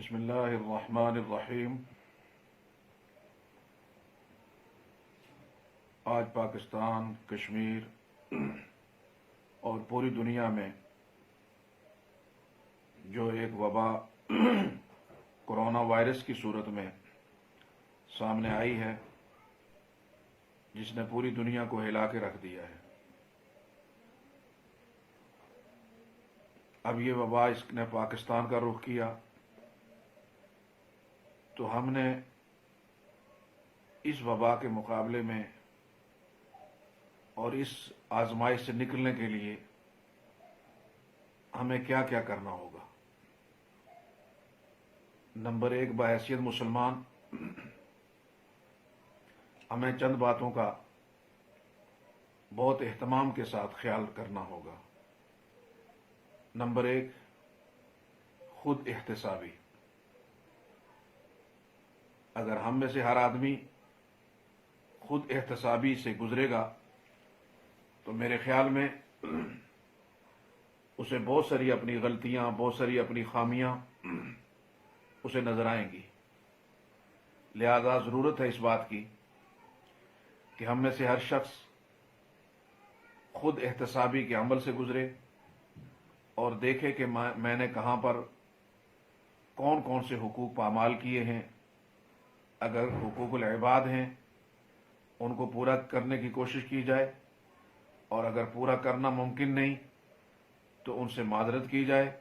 बिस्मिल्लाहिर्रहमानिर्रहीम। आज पाकिस्तान, कश्मीर और पूरी दुनिया में जो एक वबा कोरोना वायरस की सूरत में सामने आई है, जिसने पूरी दुनिया को हिला के रख दिया है। अब ये वबा इसने पाकिस्तान का रुख किया तो हमने इस वबा के मुकाबले में और इस आजमाइश से निकलने के लिए हमें क्या क्या करना होगा। नंबर एक, बहैसियत मुसलमान हमें चंद बातों का बहुत एहतमाम के साथ ख्याल करना होगा। नंबर एक, खुद एहतसाबी। अगर हम में से हर आदमी खुद एहतसाबी से गुजरेगा तो मेरे ख्याल में उसे बहुत सारी अपनी गलतियां, बहुत सारी अपनी खामियां उसे नजर आएंगी। लिहाजा जरूरत है इस बात की कि हम में से हर शख्स खुद एहतसाबी के अमल से गुजरे और देखे कि मैंने कहां पर कौन कौन से हुकूक पामाल किए हैं। अगर हुकूकुल इबाद हैं उनको पूरा करने की कोशिश की जाए, और अगर पूरा करना मुमकिन नहीं तो उनसे माजरत की जाए,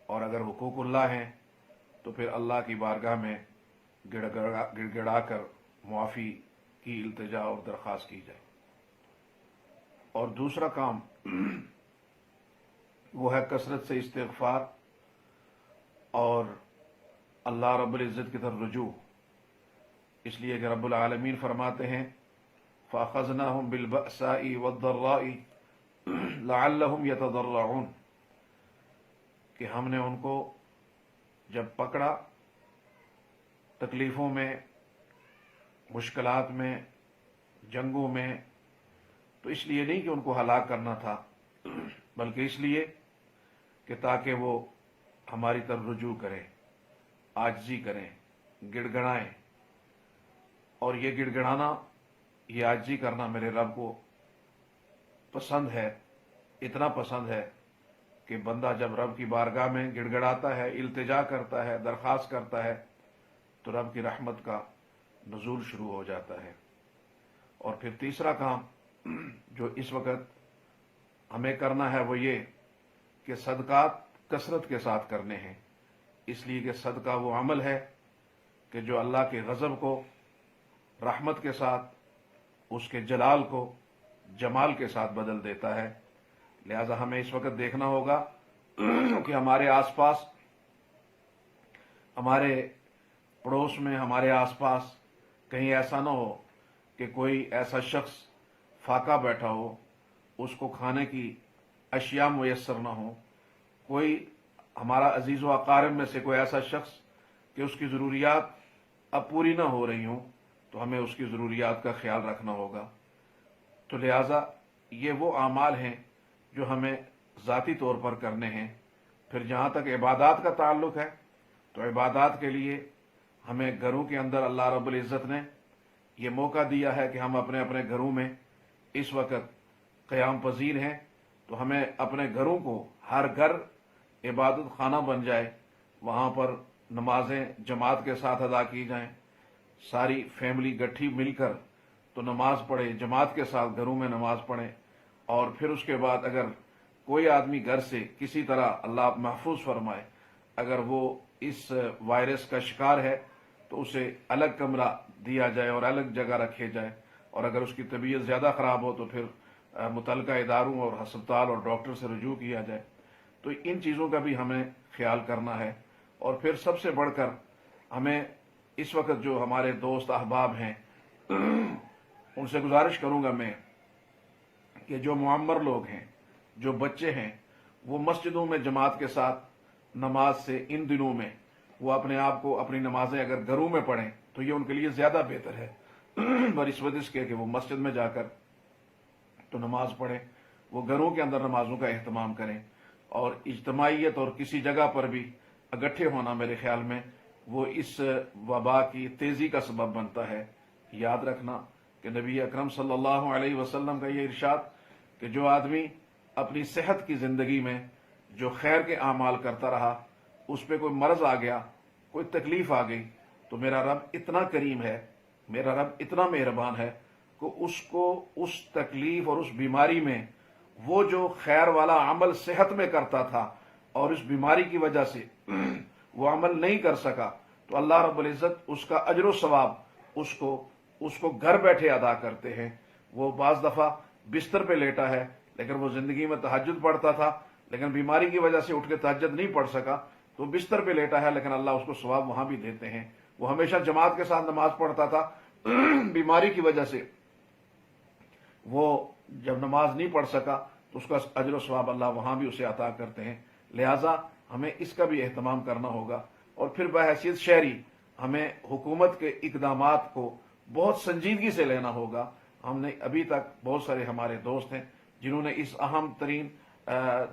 और अगर हुकूकुल्लाह हैं तो फिर अल्लाह की बारगाह में गिड़गिड़ा कर मुआफ़ी की इल्तिजा और दरख्वास्त की जाए। और दूसरा काम वो है कसरत से इस्तिग़फ़ार और अल्लाह रब्बुल इज़्ज़त की तरफ रुजू। इसलिए कि रब्बुल आलमीन फरमाते हैं, फ़अख़ज़नाहुम बिलबअसाई वद्दर्राई लअल्लहुम यतदर्रऊन, कि हमने उनको जब पकड़ा तकलीफ़ों में, मुश्किलात में, जंगों में, तो इसलिए नहीं कि उनको हलाक करना था, बल्कि इसलिए कि ताकि वो हमारी तरफ रुजू करें, आजिज़ी करें, गिड़गिड़ाएं। और ये गिड़गिड़ाना, ये आजिज़ी करना मेरे रब को पसंद है। इतना पसंद है कि बंदा जब रब की बारगाह में गिड़गिड़ाता है, इल्तिजा करता है, दरख्वास्त करता है, तो रब की रहमत का नुज़ूल शुरू हो जाता है। और फिर तीसरा काम जो इस वक्त हमें करना है वो ये कि सदकात कसरत के साथ करने हैं। इसलिए कि सदका वो अमल है कि जो अल्लाह के गज़ब को रहमत के साथ, उसके जलाल को जमाल के साथ बदल देता है। लिहाजा हमें इस वक्त देखना होगा कि हमारे आसपास, हमारे पड़ोस में, हमारे आसपास कहीं ऐसा ना हो कि कोई ऐसा शख्स फाका बैठा हो, उसको खाने की अशिया मुयस्सर ना हो। कोई हमारा अजीज़ व अकारिब में से कोई ऐसा शख्स कि उसकी ज़रूरियात अब पूरी ना हो रही हों, तो हमें उसकी ज़रूरियात का ख्याल रखना होगा। तो लिहाजा ये वो आमाल हैं जो हमें ज़ाती तौर पर करने हैं। फिर जहाँ तक इबादात का ताल्लुक़ है, तो इबादात के लिए हमें घरों के अंदर अल्लाह रब्बुल इज़्ज़त ने ये मौका दिया है कि हम अपने अपने घरों में इस वक्त क़याम पज़ीर हैं, तो हमें अपने घरों को, हर घर इबादत खाना बन जाए, वहाँ पर नमाजें जमात के साथ अदा की जाएं, सारी फैमिली गट्ठी मिलकर तो नमाज पढ़े, जमात के साथ घरों में नमाज पढ़ें। और फिर उसके बाद अगर कोई आदमी घर से किसी तरह, अल्लाह महफूज फरमाए, अगर वो इस वायरस का शिकार है तो उसे अलग कमरा दिया जाए और अलग जगह रखे जाए। और अगर उसकी तबीयत ज़्यादा ख़राब हो तो फिर मुतल्लिका इदारों और हस्पताल और डॉक्टर से रुजू किया जाए। तो इन चीज़ों का भी हमें ख्याल करना है। और फिर सबसे बढ़कर हमें इस वक्त जो हमारे दोस्त अहबाब हैं उनसे गुजारिश करूंगा मैं कि जो मुअम्मर लोग हैं, जो बच्चे हैं, वो मस्जिदों में जमात के साथ नमाज से इन दिनों में वो अपने आप को, अपनी नमाजें अगर घरों में पढ़ें तो ये उनके लिए ज़्यादा बेहतर है बनिस्बत इसके कि वो मस्जिद में जाकर तो नमाज पढ़ें, वो घरों के अंदर नमाजों का एहतमाम करें। और इज्तमाइयत और किसी जगह पर भी اکٹھے ہونا میرے خیال میں وہ اس وبا کی تیزی کا سبب بنتا ہے۔ یاد رکھنا کہ نبی اکرم صلی اللہ علیہ وسلم کا یہ ارشاد کہ جو آدمی اپنی صحت کی زندگی میں جو خیر کے اعمال کرتا رہا، اس پہ کوئی مرض آ گیا، کوئی تکلیف آ گئی، تو میرا رب اتنا کریم ہے، میرا رب اتنا مہربان ہے کہ اس کو اس تکلیف اور اس بیماری میں وہ جو خیر والا عمل صحت میں کرتا تھا اور اس بیماری کی وجہ سے وہ عمل نہیں کر سکا، تو اللہ رب العزت اس کا اجر و ثواب اس کو گھر بیٹھے ادا کرتے ہیں۔ وہ بعض دفعہ بستر پہ لیٹا ہے لیکن وہ زندگی میں تہجد پڑھتا تھا، لیکن بیماری کی وجہ سے اٹھ کے تہجد نہیں پڑھ سکا، تو بستر پہ لیٹا ہے لیکن اللہ اس کو ثواب وہاں بھی دیتے ہیں۔ وہ ہمیشہ جماعت کے ساتھ نماز پڑھتا تھا، بیماری کی وجہ سے وہ جب نماز نہیں پڑھ سکا تو اس کا اجر و ثواب اللہ وہاں بھی اسے عطا کرتے ہیں۔ لہٰذا ہمیں اس کا بھی اہتمام کرنا ہوگا، اور پھر بحیثیت شہری ہمیں حکومت کے اقدامات کو بہت سنجیدگی سے لینا ہوگا۔ ہم نے ابھی تک بہت سارے ہمارے دوست ہیں جنہوں نے اس اہم ترین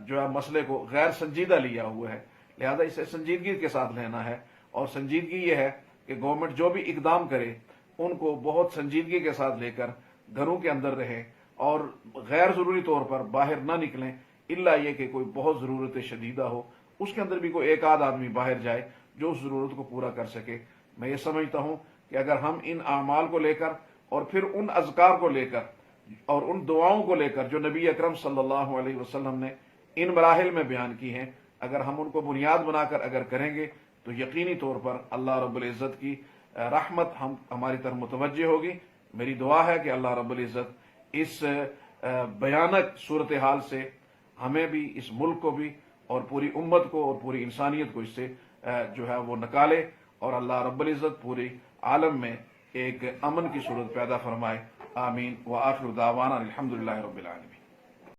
جو ہے مسئلے کو غیر سنجیدہ لیا ہوا ہے، لہذا اسے سنجیدگی کے ساتھ لینا ہے، اور سنجیدگی یہ ہے کہ گورنمنٹ جو بھی اقدام کرے ان کو بہت سنجیدگی کے ساتھ لے کر گھروں کے اندر رہیں اور غیر ضروری طور پر باہر نہ نکلیں، الا یہ کہ کوئی بہت ضرورت شدیدہ ہو، اس کے اندر بھی کوئی ایک آدھ آدمی باہر جائے جو اس ضرورت کو پورا کر سکے۔ میں یہ سمجھتا ہوں کہ اگر ہم ان اعمال کو لے کر اور پھر ان اذکار کو لے کر اور ان دعاؤں کو لے کر جو نبی اکرم صلی اللہ علیہ وسلم نے ان مراحل میں بیان کی ہیں، اگر ہم ان کو بنیاد بنا کر اگر کریں گے تو یقینی طور پر اللہ رب العزت کی رحمت ہماری طرف متوجہ ہوگی۔ میری دعا ہے کہ اللہ رب العزت اس بھیانک صورتحال سے ہمیں بھی، اس ملک کو بھی، اور پوری امت کو اور پوری انسانیت کو اس سے جو ہے وہ نکالے، اور اللہ رب العزت پوری عالم میں ایک امن کی صورت پیدا فرمائے۔ آمین وآخر دعوانا الحمدللہ رب العالمین۔